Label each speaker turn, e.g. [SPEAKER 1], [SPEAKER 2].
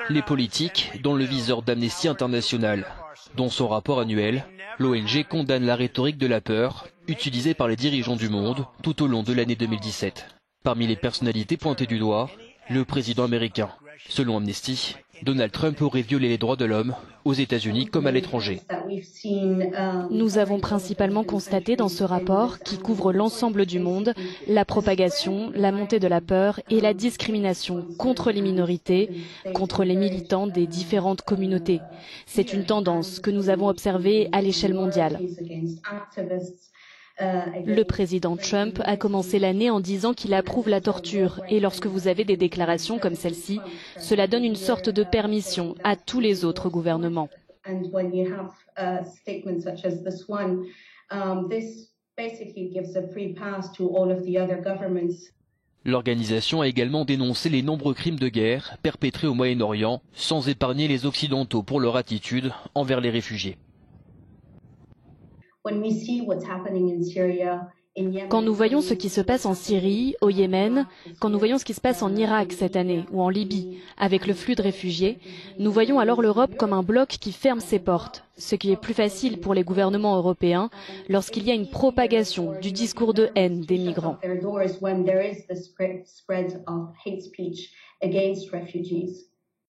[SPEAKER 1] Les politiques, dont le viseur d'Amnesty International. Dans son rapport annuel, l'ONG condamne la rhétorique de la peur utilisée par les dirigeants du monde tout au long de l'année 2017. Parmi les personnalités pointées du doigt, le président américain. Selon Amnesty, Donald Trump aurait violé les droits de l'homme aux États-Unis comme à l'étranger.
[SPEAKER 2] Nous avons principalement constaté dans ce rapport, qui couvre l'ensemble du monde, la propagation, la montée de la peur et la discrimination contre les minorités, contre les militants des différentes communautés. C'est une tendance que nous avons observée à l'échelle mondiale. Le président Trump a commencé l'année en disant qu'il approuve la torture et lorsque vous avez des déclarations comme celle-ci, cela donne une sorte de permission à tous les autres gouvernements.
[SPEAKER 1] L'organisation a également dénoncé les nombreux crimes de guerre perpétrés au Moyen-Orient, sans épargner les Occidentaux pour leur attitude envers les réfugiés.
[SPEAKER 2] Quand nous voyons ce qui se passe en Syrie, au Yémen, quand nous voyons ce qui se passe en Irak cette année ou en Libye, avec le flux de réfugiés, nous voyons alors l'Europe comme un bloc qui ferme ses portes, ce qui est plus facile pour les gouvernements européens lorsqu'il y a une propagation du discours de haine des migrants.